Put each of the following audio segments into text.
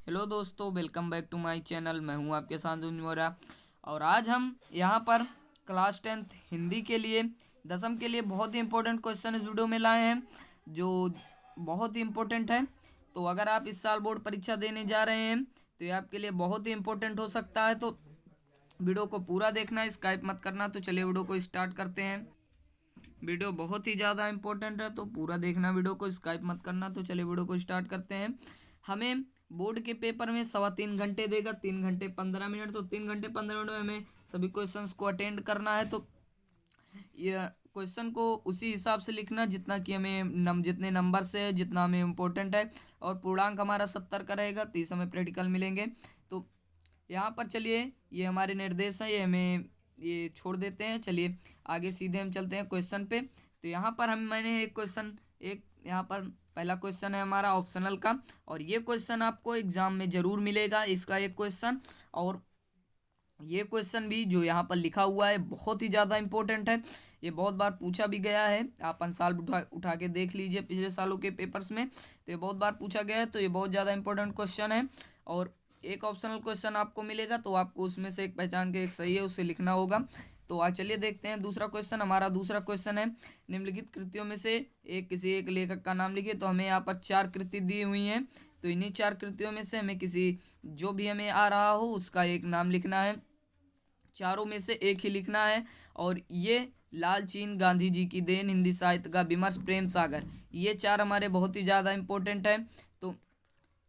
Hello दोस्तों, welcome back to my channel. मैं हूं आपके साथ मोरा। और आज हम यहां पर क्लास 10th हिंदी के लिए, दसम के लिए बहुत ही इंपॉर्टेंट क्वेश्चन इस वीडियो में लाए हैं, जो बहुत ही इंपॉर्टेंट है। तो अगर आप इस साल बोर्ड परीक्षा देने जा रहे हैं तो ये आपके लिए बहुत ही इंपॉर्टेंट हो सकता है। तो वीडियो को पूरा देखना, स्किप मत करना। तो चलिए वीडियो को स्टार्ट करते हैं। वीडियो बहुत ही ज़्यादा इंपॉर्टेंट है, तो पूरा देखना, वीडियो को स्किप मत करना। तो चलिए वीडियो को स्टार्ट करते हैं। हमें बोर्ड के पेपर में 3.25 घंटे देगा, 3 घंटे 15 मिनट। तो 3 घंटे 15 मिनट में हमें सभी क्वेश्चंस को अटेंड करना है। तो ये क्वेश्चन को उसी हिसाब से लिखना जितना कि हमें जितने नंबर से है, जितना हमें इम्पोर्टेंट है। और पूर्णांक हमारा 70 का रहेगा, 30 हमें प्रैक्टिकल मिलेंगे। तो यहाँ पर चलिए, ये हमारे निर्देश हैं, ये हमें ये छोड़ देते हैं। चलिए आगे सीधे हम चलते हैं क्वेश्चन पे। तो यहाँ पर मैंने एक यहाँ पर पहला क्वेश्चन है हमारा ऑप्शनल का। और ये क्वेश्चन आपको एग्जाम में जरूर मिलेगा, इसका एक क्वेश्चन। और ये क्वेश्चन भी जो यहाँ पर लिखा हुआ है बहुत ही ज़्यादा इंपॉर्टेंट है। ये बहुत बार पूछा भी गया है, आप साल उठा के देख लीजिए पिछले सालों के पेपर्स में। तो ये बहुत बार पूछा गया है, तो ये बहुत ज़्यादा इंपॉर्टेंट क्वेश्चन है। और एक ऑप्शनल क्वेश्चन आपको मिलेगा, तो आपको उसमें से एक पहचान के एक सही है उसे लिखना होगा। तो आज चलिए देखते हैं दूसरा क्वेश्चन। हमारा दूसरा क्वेश्चन है, निम्नलिखित कृतियों में से किसी एक लेखक का नाम लिखिए। तो हमें यहाँ पर 4 कृति दी हुई हैं। तो इन्हीं 4 कृतियों में से हमें किसी जो भी हमें आ रहा हो उसका एक नाम लिखना है। चारों में से एक ही लिखना है। और ये लालचीन गांधी जी की देन, हिंदी साहित्य का विमर्श, प्रेम सागर, ये 4 हमारे बहुत ही ज़्यादा इंपॉर्टेंट है। तो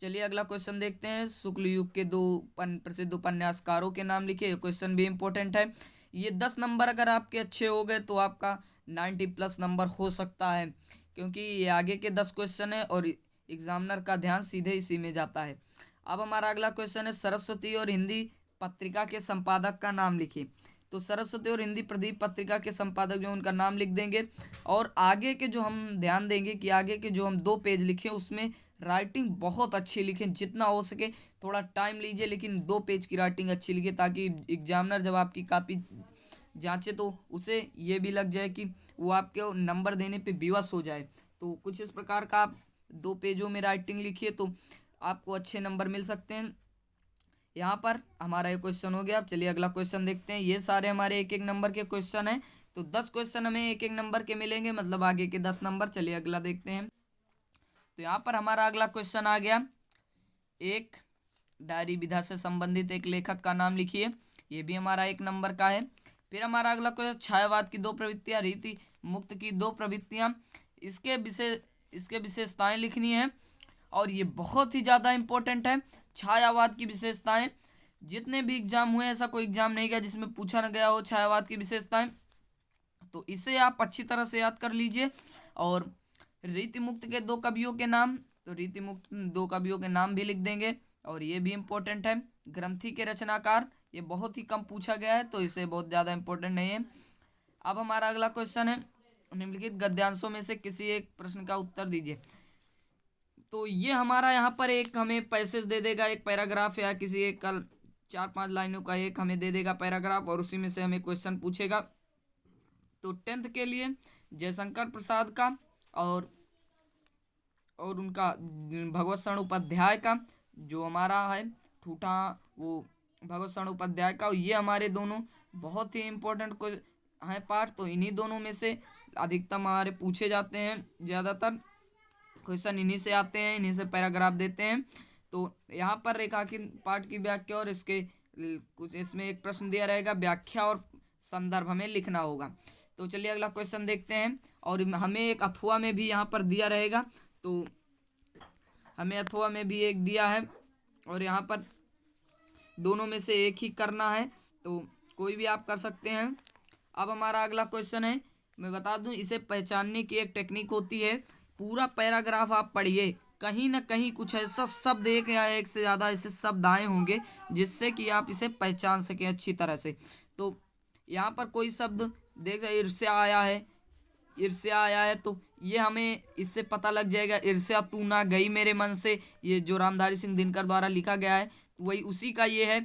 चलिए अगला क्वेश्चन देखते हैं। शुक्ल युग के 2 प्रसिद्ध उपन्यासकारों के नाम लिखिए। क्वेश्चन भी इंपॉर्टेंट है। ये 10 नंबर अगर आपके अच्छे हो गए तो आपका 90+ नंबर हो सकता है, क्योंकि ये आगे के 10 क्वेश्चन है और एग्जामिनर का ध्यान सीधे इसी में जाता है। अब हमारा अगला क्वेश्चन है, सरस्वती और हिंदी पत्रिका के संपादक का नाम लिखिए। तो सरस्वती और हिंदी प्रदीप पत्रिका के संपादक जो उनका नाम लिख देंगे। और आगे के जो हम ध्यान देंगे कि आगे के जो हम 2 पेज लिखें उसमें राइटिंग बहुत अच्छी लिखें, जितना हो सके। थोड़ा टाइम लीजिए लेकिन 2 पेज की राइटिंग अच्छी लिखे, ताकि एग्जामिनर जब आपकी कापी जांचे तो उसे ये भी लग जाए कि वो आपके नंबर देने पे विवश हो जाए। तो कुछ इस प्रकार का आप 2 पेजों में राइटिंग लिखिए, तो आपको अच्छे नंबर मिल सकते हैं। यहाँ पर हमारा ये क्वेश्चन हो गया। अब चलिए अगला क्वेश्चन देखते हैं। ये सारे हमारे 1-1 नंबर के क्वेश्चन हैं। तो 10 क्वेश्चन हमें 1-1 नंबर के मिलेंगे, मतलब आगे के 10 नंबर। चलिए अगला देखते हैं। तो यहाँ पर हमारा अगला क्वेश्चन आ गया, एक डायरी विधा से संबंधित एक लेखक का नाम लिखिए। ये भी हमारा 1 नंबर का है। फिर हमारा अगला क्वेश्चन, छायावाद की 2 प्रवृत्तियां, रीति मुक्त की 2 प्रवृत्तियां, इसके विशेषताएं लिखनी है। और ये बहुत ही ज़्यादा इंपॉर्टेंट है। छायावाद की विशेषताएं, जितने भी एग्जाम हुए ऐसा कोई एग्जाम नहीं गया जिसमें पूछा न गया हो छायावाद की विशेषताएं। तो इसे आप अच्छी तरह से याद कर लीजिए। और रीति मुक्त के 2 कवियों के नाम, तो रीति मुक्त 2 कवियों के नाम भी लिख देंगे, और ये भी इम्पोर्टेंट है। ग्रंथि के रचनाकार, ये बहुत ही कम पूछा गया है तो इसे बहुत ज़्यादा इंपॉर्टेंट नहीं है। अब हमारा अगला क्वेश्चन है, निम्नलिखित गद्यांशों में से किसी एक प्रश्न का उत्तर दीजिए। तो ये हमारा यहाँ पर एक हमें पैसेज दे देगा, एक पैराग्राफ, या किसी एक कल 4-5 लाइनों का एक हमें दे देगा पैराग्राफ, और उसी में से हमें क्वेश्चन पूछेगा। तो 10th के लिए जयशंकर प्रसाद का और उनका भगवत शरण उपाध्याय का, जो हमारा है ठूठा, वो भगवत शरण उपाध्याय का, ये हमारे दोनों बहुत ही इम्पोर्टेंट को हैं पार्ट। तो इन्हीं दोनों में से अधिकतम हमारे पूछे जाते हैं, ज़्यादातर क्वेश्चन इन्हीं से आते हैं, इन्हीं से पैराग्राफ देते हैं। तो यहाँ पर रेखांकित पाठ की व्याख्या और इसके कुछ इसमें एक प्रश्न दिया रहेगा, व्याख्या और संदर्भ हमें लिखना होगा। तो चलिए अगला क्वेश्चन देखते हैं। और हमें एक अथवा में भी यहाँ पर दिया रहेगा, तो हमें अथवा में भी एक दिया है, और यहाँ पर दोनों में से एक ही करना है, तो कोई भी आप कर सकते हैं। अब हमारा अगला क्वेश्चन है, मैं बता दूं इसे पहचानने की एक टेक्निक होती है। पूरा पैराग्राफ आप पढ़िए, कहीं ना कहीं कुछ ऐसा शब्द एक या एक से ज़्यादा ऐसे शब्द आए होंगे जिससे कि आप इसे पहचान सकें अच्छी तरह से। तो यहाँ पर कोई शब्द देख, ईर्ष्या आया है, तो ये हमें इससे पता लग जाएगा, ईर्ष्या तू ना गई मेरे मन से, ये जो रामधारी सिंह दिनकर द्वारा लिखा गया है, तो वही उसी का ये है।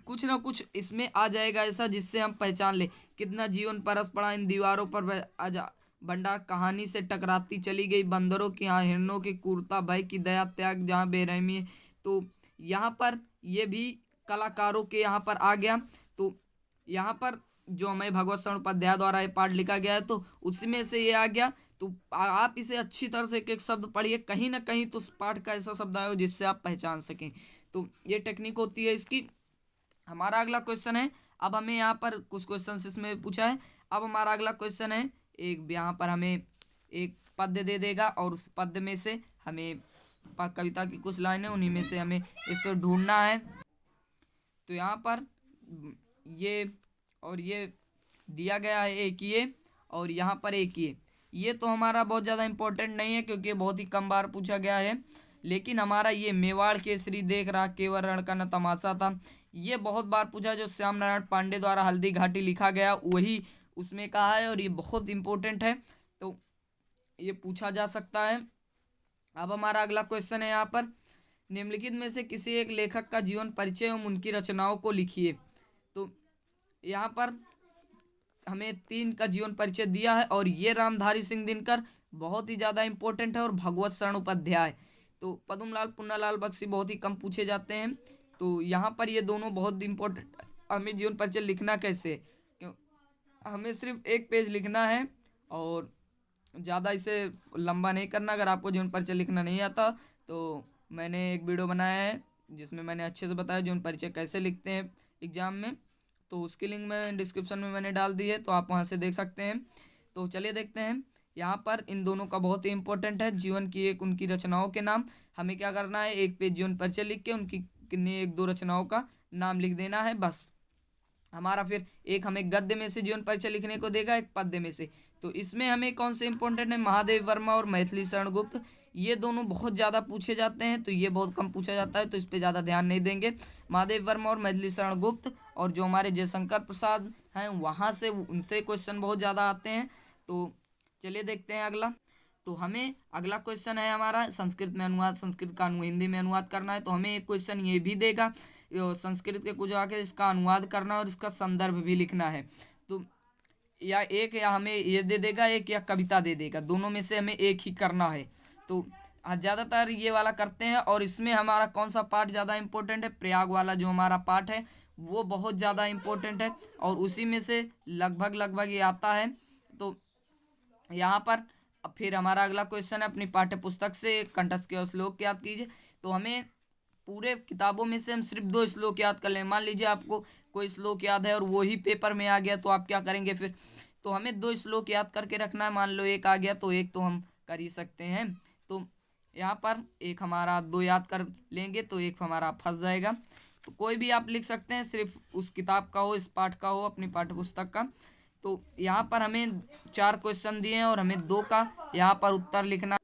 कुछ ना कुछ इसमें आ जाएगा ऐसा जिससे हम पहचान ले। कितना जीवन परस पड़ा इन दीवारों पर आजा बंडा, कहानी से टकराती चली गई बंदरों की, यहाँ हिरणों की क्रूरता, भय की दया, त्याग जहाँ बेरहमी है। तो यहाँ पर ये भी कलाकारों के यहाँ पर आ गया। तो यहाँ पर जो हमें भगवत शरण उपाध्याय द्वारा ये पाठ लिखा गया है तो उसमें से ये आ गया। तो आप इसे अच्छी तरह से एक एक शब्द पढ़िए, कहीं ना कहीं तो उस पाठ का ऐसा शब्द आए हो जिससे आप पहचान सकें। तो ये टेक्निक होती है इसकी। हमारा अगला क्वेश्चन है, अब हमें यहाँ पर कुछ क्वेश्चन इसमें पूछा है। अब हमारा अगला क्वेश्चन है, एक यहाँ पर हमें एक पद्य दे देगा और उस पद्य में से हमें कविता की कुछ लाइनें, उन्हीं में से हमें इसको ढूंढना है। तो यहाँ पर ये और ये दिया गया है, एक ये और यहाँ पर एक ये तो हमारा बहुत ज़्यादा इम्पोर्टेंट नहीं है क्योंकि ये बहुत ही कम बार पूछा गया है। लेकिन हमारा ये मेवाड़ केसरी देख रहा केवल रण का न तमाशा था, ये बहुत बार पूछा, जो श्याम नारायण पांडे द्वारा हल्दी घाटी लिखा गया वही उसमें कहा है और ये बहुत इम्पोर्टेंट है, तो ये पूछा जा सकता है। अब हमारा अगला क्वेश्चन है यहाँ पर, निम्नलिखित में से किसी एक लेखक का जीवन परिचय एवं उनकी रचनाओं को लिखिए। तो यहाँ पर हमें 3 का जीवन परिचय दिया है और ये रामधारी सिंह दिनकर बहुत ही ज़्यादा इंपॉर्टेंट है और भगवत शरण उपाध्याय। तो पद्मलाल पुन्नालाल बख्शी बहुत ही कम पूछे जाते हैं। तो यहाँ पर ये दोनों बहुत इंपॉर्टेंट। हमें जीवन परिचय लिखना कैसे, क्यों हमें सिर्फ एक पेज लिखना है और ज़्यादा इसे लंबा नहीं करना। अगर आपको जीवन परिचय लिखना नहीं आता तो मैंने एक वीडियो बनाया है जिसमें मैंने अच्छे से बताया जीवन परिचय कैसे लिखते हैं एग्जाम में, तो उसकी लिंक मैं डिस्क्रिप्शन में मैंने डाल दी है, तो आप वहाँ से देख सकते हैं। तो चलिए देखते हैं। यहाँ पर इन दोनों का बहुत ही इंपॉर्टेंट है, जीवन की एक उनकी रचनाओं के नाम। हमें क्या करना है, एक पेज जीवन परिचय लिख के उनकी किन्हीं 1-2 रचनाओं का नाम लिख देना है बस। हमारा फिर एक हमें गद्य में से जीवन परिचय लिखने को देगा, एक पद्य में से। तो इसमें हमें कौन से इंपॉर्टेंट है, महादेव वर्मा और मैथिली शरण गुप्त, ये दोनों बहुत ज़्यादा पूछे जाते हैं, तो ये बहुत कम पूछा जाता है तो इस पर ज़्यादा ध्यान नहीं देंगे। महादेव वर्मा और मैथिली शरण गुप्त, और जो हमारे जयशंकर प्रसाद हैं वहाँ से उनसे क्वेश्चन बहुत ज़्यादा आते हैं। तो चलिए देखते हैं अगला। तो हमें अगला क्वेश्चन है हमारा संस्कृत में अनुवाद, संस्कृत का हिंदी में अनुवाद करना है। तो हमें एक क्वेश्चन ये भी देगा संस्कृत के कुछ आके इसका अनुवाद करना और इसका संदर्भ भी लिखना है। तो या हमें ये दे देगा एक, या कविता दे देगा, दोनों में से हमें एक ही करना है। तो ज़्यादातर ये वाला करते हैं। और इसमें हमारा कौन सा पार्ट ज़्यादा इंपॉर्टेंट है, प्रयाग वाला जो हमारा पार्ट है वो बहुत ज़्यादा इंपॉर्टेंट है और उसी में से लगभग ये आता है। तो यहाँ पर फिर हमारा अगला क्वेश्चन है, अपनी पाठ्य पुस्तक से कंठस्थ के श्लोक याद कीजिए। तो हमें पूरे किताबों में से हम सिर्फ 2 श्लोक याद कर लें। मान लीजिए आपको कोई श्लोक याद है और वो ही पेपर में आ गया तो आप क्या करेंगे फिर, तो हमें 2 श्लोक याद करके रखना है। मान लो एक आ गया तो एक तो हम कर ही सकते हैं। तो यहाँ पर एक हमारा 2 याद कर लेंगे तो एक हमारा फंस जाएगा। तो कोई भी आप लिख सकते हैं, सिर्फ उस किताब का हो, इस पाठ का हो, अपनी पाठ्य पुस्तक का। तो यहाँ पर हमें 4 क्वेश्चन दिए हैं और हमें 2 का यहाँ पर उत्तर लिखना।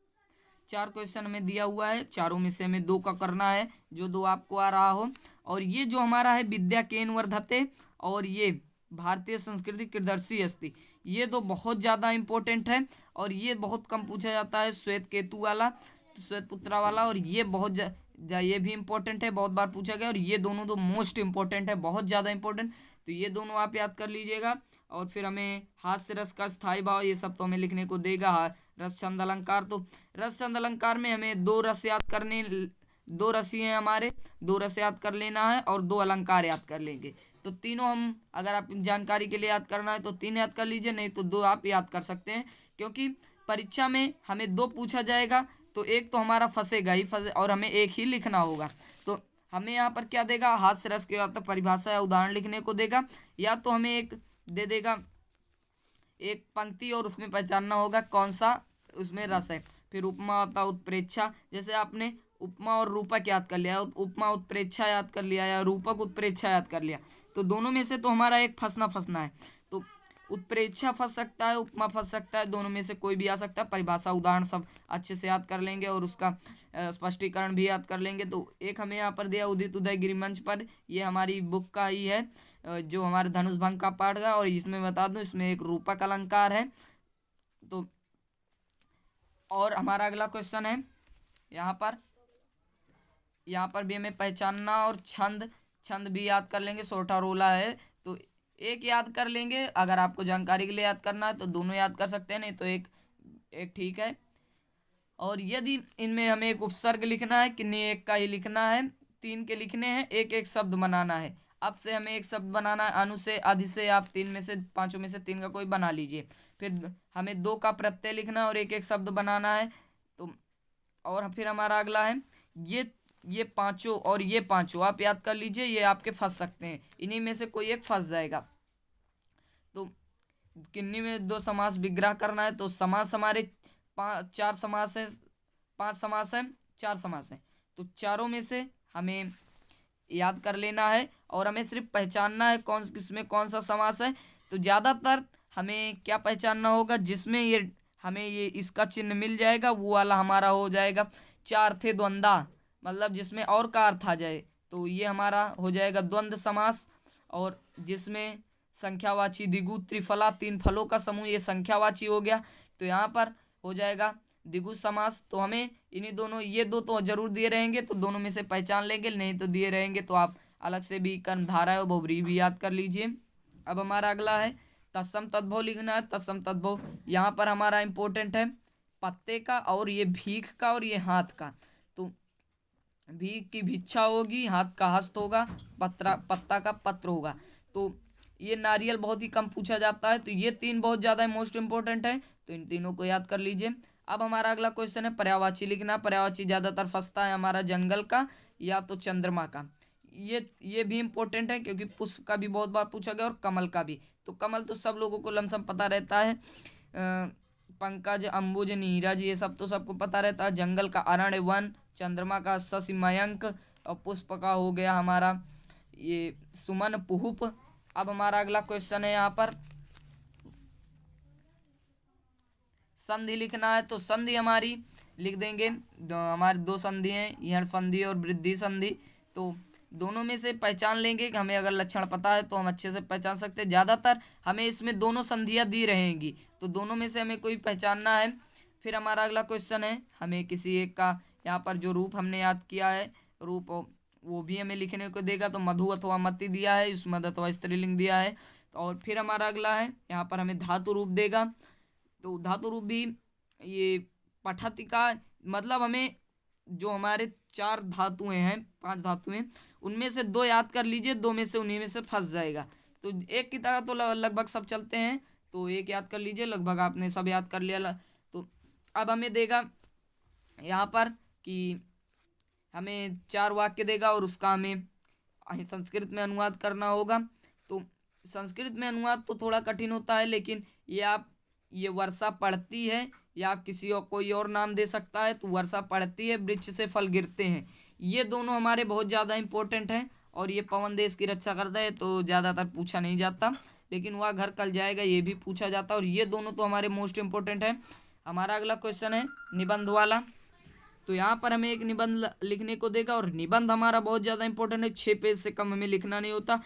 4 क्वेश्चन हमें दिया हुआ है, चारों में से हमें 2 का करना है, जो 2 आपको आ रहा हो। और ये जो हमारा है विद्या केन वर्धते और ये भारतीय संस्कृति कीदृशी अस्ति, ये 2 बहुत ज़्यादा इंपॉर्टेंट है और ये बहुत कम पूछा जाता है। श्वेत केतु वाला, श्वेत पुत्रा वाला, और ये बहुत ये भी इंपॉर्टेंट है, बहुत बार पूछा गया। और ये दोनों तो मोस्ट इंपॉर्टेंट है, बहुत ज़्यादा इंपॉर्टेंट। तो ये दोनों आप याद कर लीजिएगा। और फिर हमें हास्य रस का स्थायी भाव, ये सब तो हमें लिखने को देगा। रस छंद अलंकार, तो रस छंद अलंकार में हमें 2 रस याद करने, 2 रसी हैं हमारे, 2 रस याद कर लेना है और 2 अलंकार याद कर लेंगे। तो तीनों हम, अगर आप जानकारी के लिए याद करना है तो 3 याद कर लीजिए, नहीं तो 2 आप याद कर सकते हैं। क्योंकि परीक्षा में हमें 2 पूछा जाएगा तो एक तो हमारा फंसेगा ही फंसे और हमें एक ही लिखना होगा। तो हमें यहाँ पर क्या देगा, हास्य रस के या तो परिभाषा या उदाहरण लिखने को देगा, या तो हमें एक दे देगा एक पंक्ति और उसमें पहचानना होगा कौन सा उसमें रस है। फिर उपमा होता उत्प्रेक्षा, जैसे आपने उपमा और रूपक याद कर लिया, उपमा उत्प्रेक्षा याद कर लिया या रूपक उत्प्रेक्षा याद कर लिया, तो दोनों में से तो हमारा एक फंसना है। तो उत्प्रेक्षा फंस सकता है, उपमा फंस सकता है, दोनों में से कोई भी आ सकता है। परिभाषा उदाहरण सब अच्छे से याद कर लेंगे और उसका स्पष्टीकरण भी याद कर लेंगे। तो एक हमें यहाँ पर दिया उदित उदय गिरिमंच पर, ये हमारी बुक का ही है, जो हमारे धनुष भंग का पाठ का। और इसमें बता दूं इसमें एक रूपक अलंकार है। तो और हमारा अगला क्वेश्चन है यहाँ पर भी हमें पहचानना और छंद भी याद कर लेंगे। सोठा रोला है तो एक याद कर लेंगे, अगर आपको जानकारी के लिए याद करना है तो दोनों याद कर सकते हैं, नहीं तो एक ठीक है। और यदि इनमें हमें एक उपसर्ग लिखना है, किन्हीं एक का ही लिखना है, तीन के लिखने हैं, एक एक शब्द बनाना है। अब से हमें एक शब्द बनाना है, अनु से अधि से, आप तीन में से पांचों में से तीन का कोई बना लीजिए। फिर हमें दो का प्रत्यय लिखना है और एक एक शब्द बनाना है। तो और फिर हमारा अगला है ये पांचों और ये पांचों आप याद कर लीजिए, ये आपके फंस सकते हैं, इन्हीं में से कोई एक फंस जाएगा। तो किन्हीं में दो समास विग्रह करना है, तो समास हमारे चार समास है, पांच समास है, चार समास है। तो चारों में से हमें याद कर लेना है और हमें सिर्फ पहचानना है कौन किसमें कौन सा समास है। तो ज़्यादातर हमें क्या पहचानना होगा, जिसमें ये हमें ये इसका चिन्ह मिल जाएगा वो वाला हमारा हो जाएगा। चार थे द्वंद्वा, मतलब जिसमें और का अर्थ आ जाए, तो ये हमारा हो जाएगा द्वंद्व समास। और जिसमें संख्यावाची द्विगु त्रिफला, तीन फलों का समूह, ये संख्यावाची हो गया, तो यहाँ पर हो जाएगा द्विगु समास। तो हमें इन्हीं दोनों, ये दो तो जरूर दिए रहेंगे तो दोनों में से पहचान लेंगे, नहीं तो दिए रहेंगे तो आप अलग से भी कर्मधारय और बहुब्रीहि भी याद कर लीजिए। अब हमारा अगला है तत्सम तद्भव लिखना है। तत्सम तद्भव यहाँ पर हमारा इंपॉर्टेंट है पत्ते का और ये भीख का और ये हाथ का। तो भीख की भिक्षा होगी, हाथ का हस्त होगा, पत्ता का पत्र होगा। तो ये नारियल बहुत ही कम पूछा जाता है, तो ये तीन बहुत ज़्यादा मोस्ट इंपॉर्टेंट है, तो इन तीनों को याद कर लीजिए। अब हमारा अगला क्वेश्चन है पर्यायवाची लिखना। पर्यायवाची ज़्यादातर फंसता है हमारा जंगल का या तो चंद्रमा का। ये भी इम्पोर्टेंट है क्योंकि पुष्प का भी बहुत बार पूछा गया और कमल का भी। तो कमल तो सब लोगों को लमसम पता रहता है, पंकज, अंबुज, नीरज, ये सब तो सबको पता रहता है। जंगल का अरण्य, वन, चंद्रमा का शशि मयंक और पुष्प का हो गया हमारा ये सुमन, पुहुप। अब हमारा अगला क्वेश्चन है यहाँ पर संधि लिखना है। तो संधि हमारी लिख देंगे, हमारी दो संधि हैं, यण संधि और वृद्धि संधि। तो दोनों में से पहचान लेंगे कि हमें अगर लक्षण पता है तो हम अच्छे से पहचान सकते हैं। ज़्यादातर हमें इसमें दोनों संधियाँ दी रहेंगी, तो दोनों में से हमें कोई पहचानना है। फिर हमारा अगला क्वेश्चन है हमें किसी एक का, यहाँ पर जो रूप हमने याद किया है रूप वो भी हमें लिखने को देगा। तो मधु अथवा मति दिया है, युष्मद् अथवा स्त्रीलिंग दिया है। और फिर हमारा अगला है यहाँ पर हमें धातु रूप देगा। तो धातु रूप भी ये पठति का मतलब हमें जो हमारे चार धातुएं हैं, पांच धातुएं, उनमें से दो याद कर लीजिए, दो में से उन्हीं में से फंस जाएगा। तो एक की तरह तो लगभग सब चलते हैं, तो एक याद कर लीजिए, लगभग आपने सब याद कर लिया। तो अब हमें देगा यहाँ पर कि हमें चार वाक्य देगा और उसका हमें संस्कृत में अनुवाद करना होगा। तो संस्कृत में अनुवाद तो थोड़ा कठिन होता है, लेकिन ये वर्षा पड़ती है या आप किसी और कोई और नाम दे सकता है। तो वर्षा पड़ती है, वृक्ष से फल गिरते हैं, ये दोनों हमारे बहुत ज़्यादा इंपॉर्टेंट हैं। और ये पवन देश की रक्षा करता है, तो ज़्यादातर पूछा नहीं जाता, लेकिन वह घर कल जाएगा ये भी पूछा जाता है। और ये दोनों तो हमारे मोस्ट इंपॉर्टेंट है। हमारा अगला क्वेश्चन है निबंध वाला। तो यहाँ पर हमें एक निबंध लिखने को देगा और निबंध हमारा बहुत ज़्यादा इंपॉर्टेंट है, 6 पेज से कम हमें लिखना नहीं होता।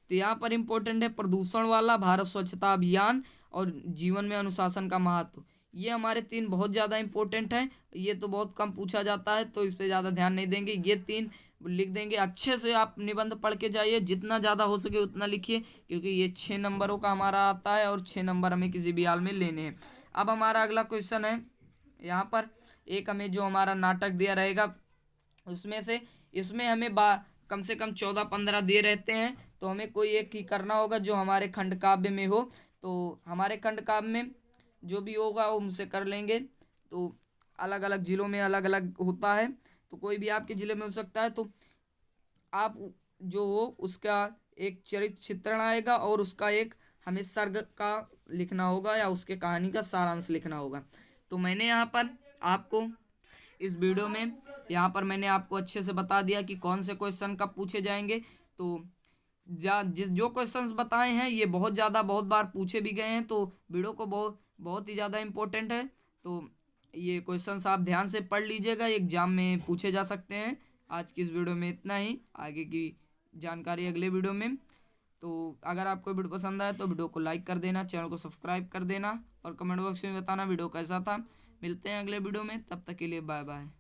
तो यहाँ पर इंपॉर्टेंट है प्रदूषण वाला, भारत स्वच्छता अभियान और जीवन में अनुशासन का महत्व। ये हमारे तीन बहुत ज़्यादा इंपॉर्टेंट हैं, ये तो बहुत कम पूछा जाता है, तो इस पर ज़्यादा ध्यान नहीं देंगे, ये तीन लिख देंगे। अच्छे से आप निबंध पढ़ के जाइए, जितना ज़्यादा हो सके उतना लिखिए, क्योंकि ये 6 नंबरों का हमारा आता है और 6 नंबर हमें किसी भी हाल में लेने हैं। अब हमारा अगला क्वेश्चन है यहाँ पर एक हमें जो हमारा नाटक दिया रहेगा उसमें से, इसमें हमें कम से कम 14-15 दिए रहते हैं, तो हमें कोई एक ही करना होगा जो हमारे खंड काव्य में हो। तो हमारे खंड काव्य में जो भी होगा वो हमसे कर लेंगे। तो अलग अलग ज़िलों में अलग अलग होता है, तो कोई भी आपके ज़िले में हो सकता है। तो आप जो हो उसका एक चरित्र चित्रण आएगा और उसका एक हमें सर्ग का लिखना होगा या उसके कहानी का सारांश लिखना होगा। तो मैंने यहाँ पर आपको इस वीडियो में मैंने आपको अच्छे से बता दिया कि कौन से क्वेश्चन कब पूछे जाएंगे। तो जो क्वेश्चंस बताए हैं ये बहुत बार पूछे भी गए हैं, तो वीडियो को बहुत ही ज़्यादा इम्पोर्टेंट है। तो ये क्वेश्चंस आप ध्यान से पढ़ लीजिएगा, एग्जाम में पूछे जा सकते हैं। आज की इस वीडियो में इतना ही, आगे की जानकारी अगले वीडियो में। तो अगर आपको वीडियो पसंद आए तो वीडियो को लाइक कर देना, चैनल को सब्सक्राइब कर देना और कमेंट बॉक्स में बताना वीडियो कैसा था। मिलते हैं अगले वीडियो में, तब तक के लिए बाय बाय।